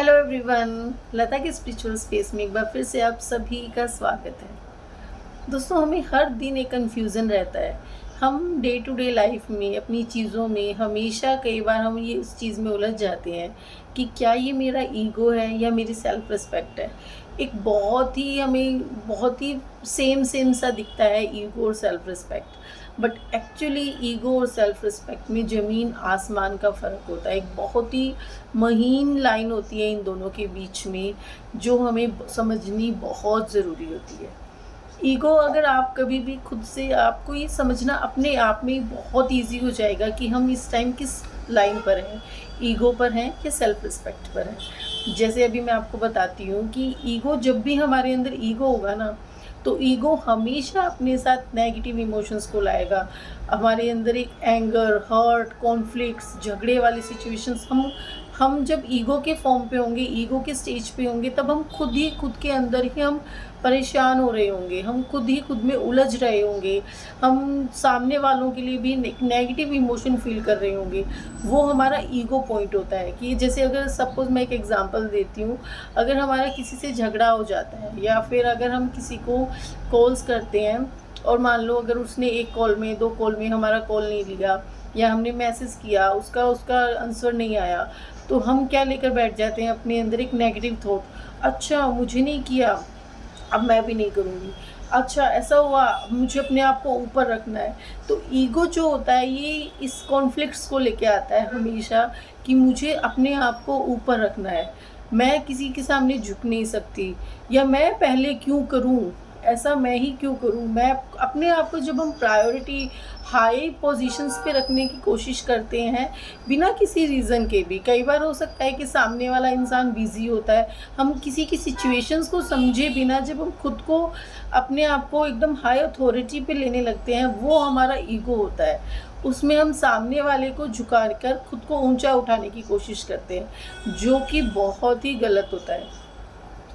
Hello everyone, लता के spiritual space में एक बार फिर से आप सभी का स्वागत है। दोस्तों, हमें हर दिन एक कन्फ्यूज़न रहता है। हम डे टू डे लाइफ में अपनी चीज़ों में हमेशा कई बार हम ये इस चीज़ में उलझ जाते हैं कि क्या ये मेरा ईगो है या मेरी सेल्फ रिस्पेक्ट है। एक बहुत ही सेम सेम सा दिखता है ईगो और self respect, but actually ego और सेल्फ रिस्पेक्ट में ज़मीन आसमान का फ़र्क होता है। एक बहुत ही महीन लाइन होती है इन दोनों के बीच में, जो हमें समझनी बहुत ज़रूरी होती है। ईगो, अगर आप कभी भी खुद से आपको ये समझना अपने आप में ही बहुत ईजी हो जाएगा कि हम इस टाइम किस लाइन पर हैं, ईगो पर हैं या सेल्फ रिस्पेक्ट पर हैं। जैसे अभी मैं आपको बताती हूँ कि ईगो, जब भी हमारे अंदर ईगो होगा ना, तो ईगो हमेशा अपने साथ नेगेटिव इमोशंस को लाएगा। हमारे अंदर एक एंगर, हर्ट, कॉन्फ्लिक्ट्स, झगड़े वाली सिचुएशंस, हम जब ईगो के फॉर्म पे होंगे, ईगो के स्टेज पे होंगे, तब हम खुद के अंदर ही हम परेशान हो रहे होंगे, हम खुद में उलझ रहे होंगे, हम सामने वालों के लिए भी नेगेटिव इमोशन फील कर रहे होंगे। वो हमारा ईगो पॉइंट होता है कि जैसे अगर सपोज़ मैं एक एग्जांपल देती हूँ, अगर हमारा किसी से झगड़ा हो जाता है या फिर अगर हम किसी को कॉल्स करते हैं और मान लो अगर उसने एक कॉल में, दो कॉल में हमारा कॉल नहीं लिया, या हमने मैसेज किया, उसका आंसर नहीं आया, तो हम क्या लेकर बैठ जाते हैं अपने अंदर, एक नेगेटिव थॉट। अच्छा, मुझे नहीं किया, अब मैं भी नहीं करूँगी। अच्छा, ऐसा हुआ, मुझे अपने आप को ऊपर रखना है। तो ईगो जो होता है, ये इस कॉन्फ्लिक्ट्स को लेके आता है हमेशा कि मुझे अपने आप को ऊपर रखना है, मैं किसी के सामने झुक नहीं सकती, या मैं पहले क्यों करूँ, ऐसा मैं ही क्यों करूँ। मैं अपने आप को, जब हम प्रायोरिटी हाई पोजीशंस पे रखने की कोशिश करते हैं बिना किसी रीज़न के भी, कई बार हो सकता है कि सामने वाला इंसान बिज़ी होता है, हम किसी की सिचुएशंस को समझे बिना जब हम खुद को, अपने आप को एकदम हाई अथॉरिटी पे लेने लगते हैं, वो हमारा ईगो होता है। उसमें हम सामने वाले को झुका कर खुद को ऊंचा उठाने की कोशिश करते हैं, जो कि बहुत ही गलत होता है।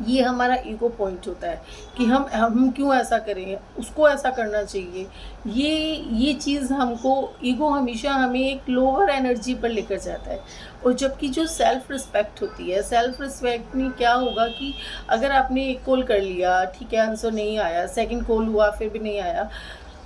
ये हमारा ईगो पॉइंट होता है कि हम क्यों ऐसा करें, उसको ऐसा करना चाहिए। ये चीज़ हमको, ईगो हमेशा हमें एक लोअर एनर्जी पर लेकर जाता है। और जबकि जो सेल्फ रिस्पेक्ट होती है, सेल्फ रिस्पेक्ट में क्या होगा कि अगर आपने एक कॉल कर लिया, ठीक है, आंसर नहीं आया, सेकंड कॉल हुआ, फिर भी नहीं आया,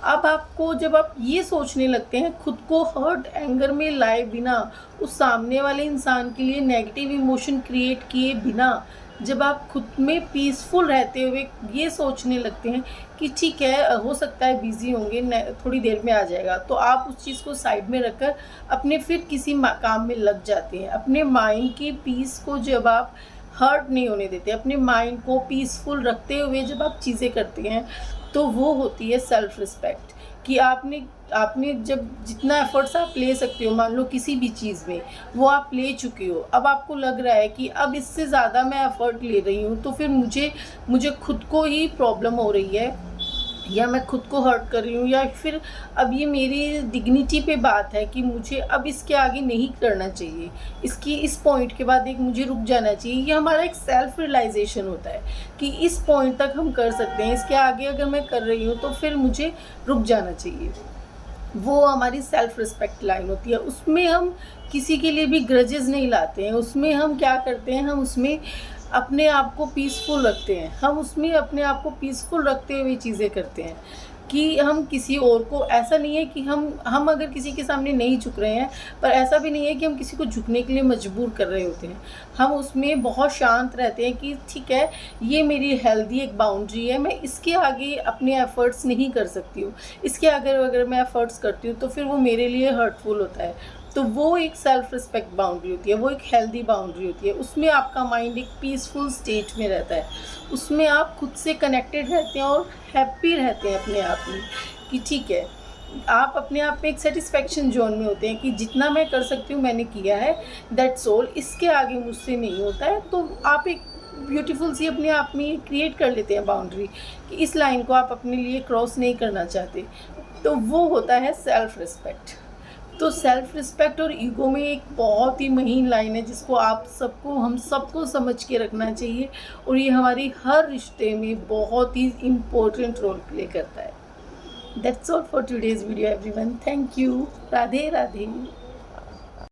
अब आपको, जब आप ये सोचने लगते हैं, खुद को हर्ट, एंगर में लाए बिना, उस सामने वाले इंसान के लिए नेगेटिव इमोशन क्रिएट किए बिना, जब आप खुद में पीसफुल रहते हुए ये सोचने लगते हैं कि ठीक है, हो सकता है बिज़ी होंगे, थोड़ी देर में आ जाएगा, तो आप उस चीज़ को साइड में रखकर अपने फिर किसी काम में लग जाते हैं। अपने माइंड की पीस को जब आप हर्ट नहीं होने देते, अपने माइंड को पीसफुल रखते हुए जब आप चीज़ें करते हैं, तो वो होती है सेल्फ रिस्पेक्ट। कि आपने जब जितना एफर्ट्स आप ले सकते हो, मान लो किसी भी चीज़ में, वो आप ले चुके हो, अब आपको लग रहा है कि अब इससे ज़्यादा मैं एफ़र्ट ले रही हूँ, तो फिर मुझे खुद को ही प्रॉब्लम हो रही है, या मैं खुद को हर्ट कर रही हूँ, या फिर अब ये मेरी डिग्निटी पे बात है कि मुझे अब इसके आगे नहीं करना चाहिए, इस पॉइंट के बाद एक मुझे रुक जाना चाहिए। ये हमारा एक सेल्फ रियलाइजेशन होता है कि इस पॉइंट तक हम कर सकते हैं, इसके आगे अगर मैं कर रही हूँ तो फिर मुझे रुक जाना चाहिए। वो हमारी सेल्फ रिस्पेक्ट लाइन होती है। उसमें हम किसी के लिए भी ग्रजेस नहीं लाते हैं, उसमें हम क्या करते हैं, हम उसमें अपने आप को पीसफुल रखते हैं, हम उसमें अपने आप को पीसफुल रखते हुए चीज़ें करते हैं कि हम किसी और को, ऐसा नहीं है कि हम अगर किसी के सामने नहीं झुक रहे हैं, पर ऐसा भी नहीं है कि हम किसी को झुकने के लिए मजबूर कर रहे होते हैं। हम उसमें बहुत शांत रहते हैं कि ठीक है, ये मेरी हेल्दी एक बाउंड्री है, मैं इसके आगे अपने एफ़र्ट्स नहीं कर सकती हूँ, इसके आगे अगर मैं एफ़र्ट्स करती हूँ तो फिर वो मेरे लिए हर्टफुल होता है। तो वो एक सेल्फ रिस्पेक्ट बाउंड्री होती है, वो एक हेल्दी बाउंड्री होती है। उसमें आपका माइंड एक पीसफुल स्टेट में रहता है, उसमें आप खुद से कनेक्टेड रहते हैं और हैप्पी रहते हैं अपने आप में कि ठीक है, आप अपने आप में एक सेटिस्फेक्शन जोन में होते हैं कि जितना मैं कर सकती हूँ मैंने किया है, दैट्स ऑल, इसके आगे मुझसे नहीं होता है। तो आप एक ब्यूटीफुल सी अपने आप में क्रिएट कर लेते हैं बाउंड्री कि इस लाइन को आप अपने लिए क्रॉस नहीं करना चाहते। तो वो होता है सेल्फ रिस्पेक्ट। तो सेल्फ रिस्पेक्ट और ईगो में एक बहुत ही महीन लाइन है, जिसको हम सबको समझ के रखना चाहिए, और ये हमारी हर रिश्ते में बहुत ही इम्पोर्टेंट रोल प्ले करता है। That's all for today's video everyone. Thank you. Radhe Radhe.